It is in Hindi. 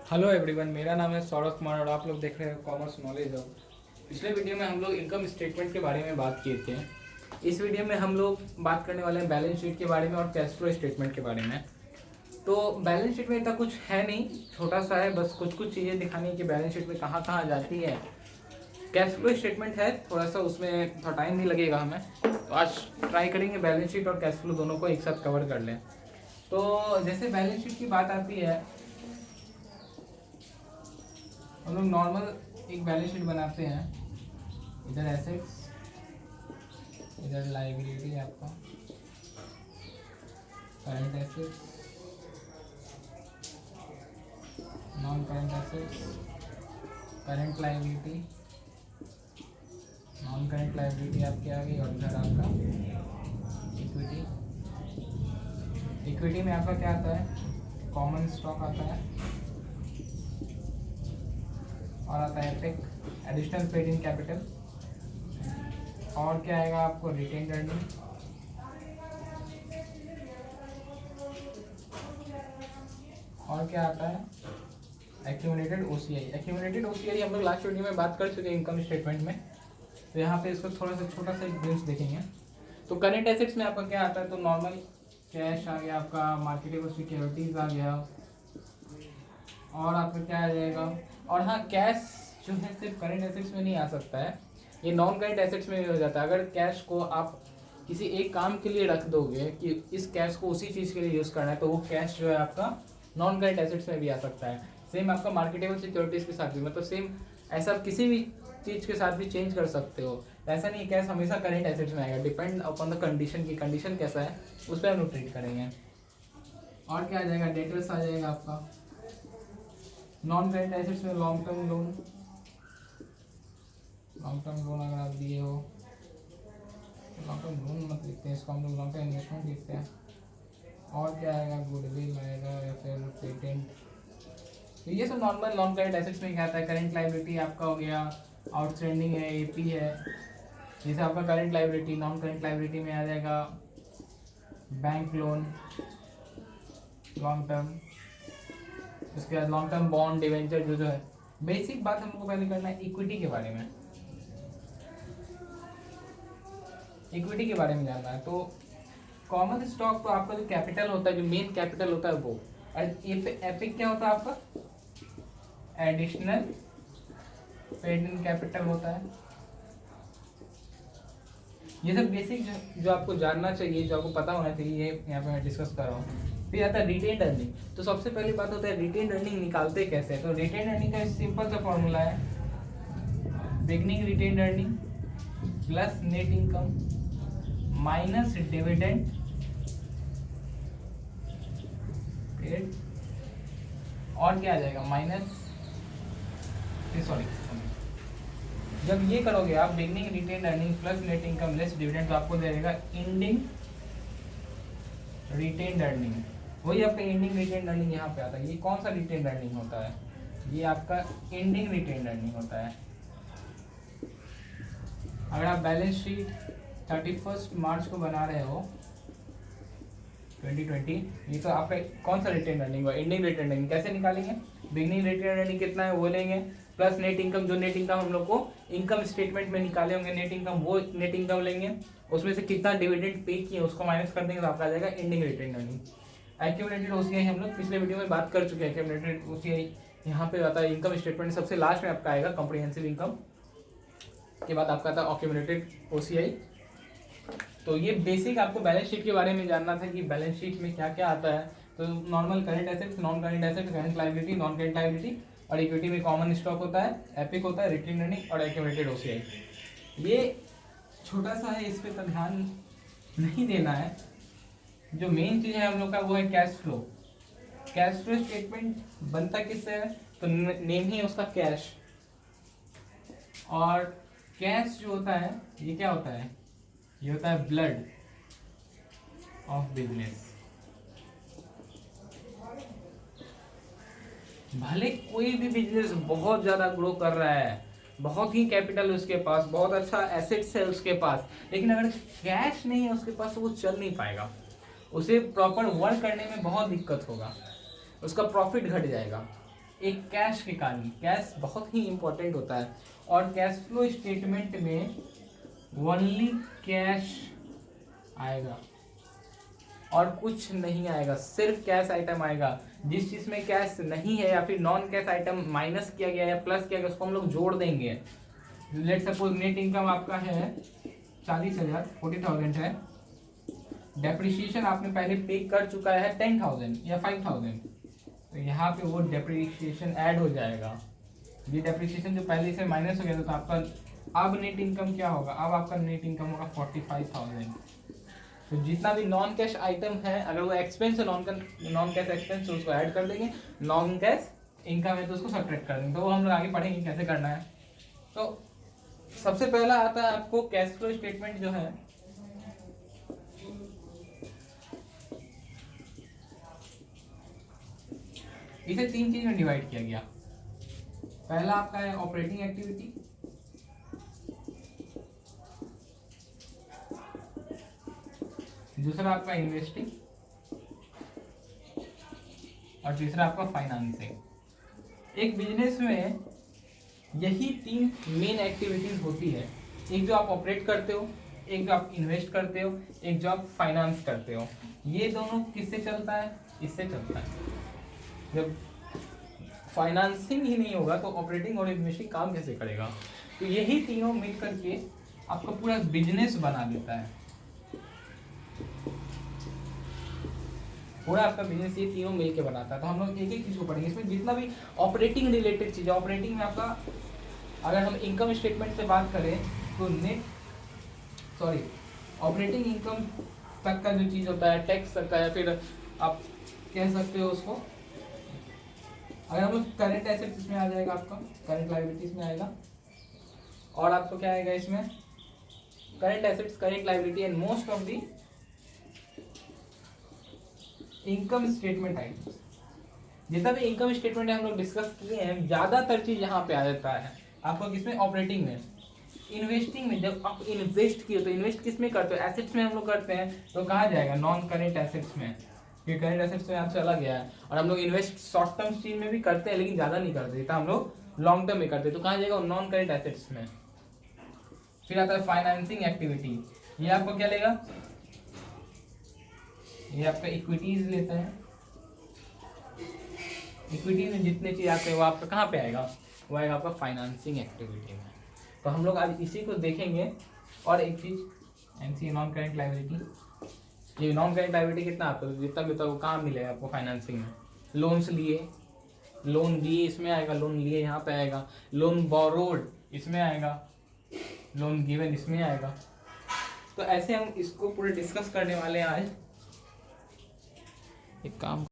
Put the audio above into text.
हेलो एवरीवन, मेरा नाम है सौरभ कुमार और आप लोग देख रहे हैं कॉमर्स नॉलेज हब। पिछले वीडियो में हम लोग इनकम स्टेटमेंट के बारे में बात किए थे। इस वीडियो में हम लोग बात करने वाले हैं बैलेंस शीट के बारे में और कैश फ्लो स्टेटमेंट के बारे में। तो बैलेंस शीट में इतना कुछ है नहीं, छोटा सा है, बस कुछ कुछ चीज़ें दिखानी है कि बैलेंस शीट में कहाँ कहाँ जाती है। कैश फ्लो स्टेटमेंट है थोड़ा सा, उसमें थोड़ा टाइम नहीं लगेगा हमें, तो आज ट्राई करेंगे बैलेंस शीट और कैश फ्लो दोनों को एक साथ कवर कर लें। तो जैसे बैलेंस शीट की बात आती है, हम लोग नॉर्मल एक बैलेंस शीट बनाते हैं। इधर एसेट्स, इधर लाइबिलिटी, आपका current assets, non current assets, current liability, non current liability आपकी आ गई, और इधर आपका इक्विटी। इक्विटी में आपका क्या आता है? कॉमन स्टॉक आता है, और आता है epic, additional paid in capital, और क्या आएगा आपको? रिटेन्ड अर्निंग, और क्या आता है? Accumulated OCI. एक्यूमुलेटेड ओसीआई हम लोग लास्ट वीडियो में बात कर चुके हैं इनकम स्टेटमेंट में, तो यहाँ पे इसको थोड़ा सा छोटा सा एक ग्लिम्स देखेंगे। तो करंट एसेट्स में आपका क्या आता है? तो नॉर्मल कैश आ गया, आपका मार्केटेबल सिक्योरिटीज आ गया, और आपका क्या आ जाएगा? और हाँ, कैश जो है सिर्फ करंट एसेट्स में नहीं आ सकता है, ये नॉन करंट एसेट्स में भी हो जाता है। अगर कैश को आप किसी एक काम के लिए रख दोगे कि इस कैश को उसी चीज़ के लिए यूज़ करना है, तो वो कैश जो है आपका नॉन करंट एसेट्स में भी आ सकता है। सेम आपका मार्केटेबल सिक्योरिटीज़ के साथ भी, मतलब सेम ऐसा किसी भी चीज़ के साथ भी चेंज कर सकते हो। ऐसा नहीं, कैश हमेशा करंट एसेट्स में आएगा, डिपेंड अपॉन द कंडीशन की कंडीशन कैसा है उस पर हम लोग ट्रीट करेंगे। और क्या आ जाएगा? डेटर्स आ जाएगा आपका। नॉन करंट एसेट्स में long term loan, long term loan अगर आप दिए हो, लॉन्ग टर्म लोन मत लिखते हैं, इसको हम लोग लॉन्ग टर्म इन्वेस्टमेंट लिखते हैं। और क्या आएगा? गुडविल आएगा या फिर पेटेंट। तो ये सब नॉर्मल नॉन करंट एसेट्स में क्या आता है? करंट लाइबिलिटी आपका हो गया, आउटस्टैंडिंग है, एपी है, जैसे आपका current liability. Non current liability में आ जाएगा बैंक लोन लॉन्ग टर्म, उसके बाद लॉन्ग टर्म बॉन्ड, डिवेंचर जो है। बेसिक बात हमको पहले करना है इक्विटी के बारे में, इक्विटी के बारे में जानना है। तो कॉमन स्टॉक तो आपका जो कैपिटल होता है, जो मेन कैपिटल होता है वो, और एपिक क्या होता है आपका? एडिशनल पेड इन कैपिटल होता है। ये सब बेसिक जो आपको जानना चाहिए, जो आपको पता होना चाहिए, ये यहाँ पे मैं डिस्कस कर रहा हूँ। फिर आता है रिटेन्ड अर्निंग। तो सबसे पहली बात होता है रिटेन्ड अर्निंग निकालते कैसे? तो रिटेन्ड अर्निंग का सिंपल सा फॉर्मूला है, beginning retained earning plus net income minus dividend paid, और क्या आ जाएगा? माइनस, सॉरी, जब ये करोगे आप beginning retained earning plus net income less dividend, तो आपको दे देगा एंडिंग रिटेन्ड अर्निंग। वही आपका एंडिंग रिटेन्ड अर्निंग यहाँ पे आता है। ये कौन सा रिटेन्ड अर्निंग होता है? ये आपका एंडिंग रिटेन्ड अर्निंग होता है। अगर आप बैलेंस शीट 31 मार्च को बना रहे हो 2020, ये तो आपका कौन सा रिटेन्ड अर्निंग हुआ? Ending retained earning. कैसे निकालेंगे? बिगनिंग रिटेन्ड अर्निंग कितना है वो लेंगे, प्लस नेट इनकम, जो नेट इनकम हम लोग को इनकम स्टेटमेंट में निकाले होंगे नेट इनकम, वो नेट इनकम लेंगे, उसमें से कितना डिविडेंड पे किए उसको माइनस कर देंगे, तो आपका आ जाएगा ending retained earning. Accumulated OCI हम लोग पिछले वीडियो में बात कर चुके हैं। एक्यूमुलेटेड ओसीआई यहाँ पे आता है इनकम स्टेटमेंट सबसे लास्ट में आपका आएगा, कॉम्प्रिहेंसिव इनकम के बाद आपका आता है एक्यूमुलेटेड ओसीआई। तो ये बेसिक आपको बैलेंस शीट के बारे में जानना था कि बैलेंस शीट में क्या क्या आता है। तो normal current assets, non current assets, current liability, non current liability, और इक्विटी में कॉमन स्टॉक होता है, एपिक होता है, रिटेन्ड अर्निंग और एक्यूमुलेटेड ओसीआई। ये छोटा सा है, इस पे तो ध्यान नहीं देना है। जो मेन चीज़ है हम लोग का वो है cash flow. Cash flow statement बनता किससे है? तो नेम ही उसका कैश, और कैश जो होता है ये क्या होता है? ये होता है ब्लड ऑफ बिजनेस। भले कोई भी बिजनेस बहुत ज़्यादा ग्रो कर रहा है, बहुत ही कैपिटल उसके पास, बहुत अच्छा एसेट्स है उसके पास, लेकिन अगर कैश नहीं है उसके पास तो वो चल नहीं पाएगा, उसे प्रॉपर वर्क करने में बहुत दिक्कत होगा, उसका प्रॉफिट घट जाएगा। एक कैश निकालनी, कैश बहुत ही इंपॉर्टेंट होता है और कैश फ्लो स्टेटमेंट में ओनली कैश आएगा और कुछ नहीं आएगा, सिर्फ कैश आइटम आएगा। जिस चीज में कैश नहीं है या फिर नॉन कैश आइटम माइनस किया गया या प्लस किया गया उसको हम लोग जोड़ देंगे। लेट सपोज नेट इनकम आपका है 40,000 40,000 है, डेप्रिसिएशन आपने पहले पे कर चुका है 10,000 या 5,000, तो यहाँ पे वो डेप्रिसिएशन ऐड हो जाएगा। ये डेप्रिसिएशन जो पहले से माइनस हो गया था तो आपका अब नेट इनकम क्या होगा, अब आपका नेट इनकम होगा 45,000। तो जितना भी नॉन कैश आइटम है अगर वो एक्सपेंस है नॉन कैश एक्सपेंस तो उसको ऐड कर देंगे, नॉन कैश इनकम है तो उसको सब्ट्रैक्ट कर देंगे। तो वो हम लोग आगे पढ़ेंगे कैसे करना है। तो सबसे पहला आता है आपको कैश फ्लो स्टेटमेंट जो है, इसे 3 चीज में डिवाइड किया गया। पहला आपका है ऑपरेटिंग एक्टिविटी, दूसरा आपका इन्वेस्टिंग और तीसरा आपका फाइनेंसिंग। एक बिजनेस में यही 3 मेन एक्टिविटीज होती है, एक जो आप ऑपरेट करते हो, एक जो आप इन्वेस्ट करते हो, एक जो आप फाइनेंस करते हो। ये दोनों किससे चलता है, इससे चलता है। जब फाइनेंसिंग ही नहीं होगा तो ऑपरेटिंग और इन्वेस्टिंग काम कैसे करेगा। तो यही तीनों मिल करके आपका पूरा बिजनेस बना देता है, पूरा आपका बिजनेस ये तीनों मिलके बनाता है। तो हम लोग एक एक चीज को पढ़ेंगे। इसमें जितना भी ऑपरेटिंग रिलेटेड चीज है, ऑपरेटिंग में आपका अगर हम इनकम स्टेटमेंट से बात करें तो ऑपरेटिंग इनकम तक का जो चीज होता है, टैक्स तक का, या फिर आप कह सकते हो उसको, अगर हम करंट एसेट्स में आ जाएगा, आपका करंट लायबिलिटीज में आएगा, और आपको क्या आएगा इसमें, current assets, current liability and most of the income statement items. जितना भी इनकम स्टेटमेंट हम लोग डिस्कस किए हैं, ज्यादातर चीज यहाँ पे आ जाता है आपको किसमें, ऑपरेटिंग में। इन्वेस्टिंग में जब आप इन्वेस्ट किए तो इन्वेस्ट किस में करते हो, एसेट्स में हम लोग करते हैं, तो कहाँ जाएगा, नॉन करेंट एसेट्स में, क्योंकि करेंट एसेट्स में यहाँ चला गया है। और हम लोग इन्वेस्ट शॉर्ट टर्म चीज में भी करते हैं लेकिन ज्यादा नहीं करते, तो हम लोग लॉन्ग टर्म में करते हैं, तो कहाँ जाएगा, नॉन करेंट एसेट्स में। फिर आता है फाइनेंसिंग एक्टिविटी, ये आपको क्या लेगा, ये आपका इक्विटीज लेता है। इक्विटीज में जितने चीज आते हैं वो आपका कहाँ पे आएगा, वो आएगा आपका फाइनेंसिंग एक्टिविटी में। तो हम लोग आज इसी को देखेंगे। और एक चीज एनसी नॉन करेंट लायबिलिटी, ये नॉन करेंट लायबिलिटी कितना आपको जितना भी होता है वो कहाँ मिलेगा आपको, फाइनेंसिंग में। लोन्स लिए, लोन दिए इसमें आएगा, लोन लिए यहाँ पे आएगा, लोन बोरोड इसमें आएगा, लोन गिवन इसमें आएगा। तो ऐसे हम इसको पूरे डिस्कस करने वाले हैं आज। एक काम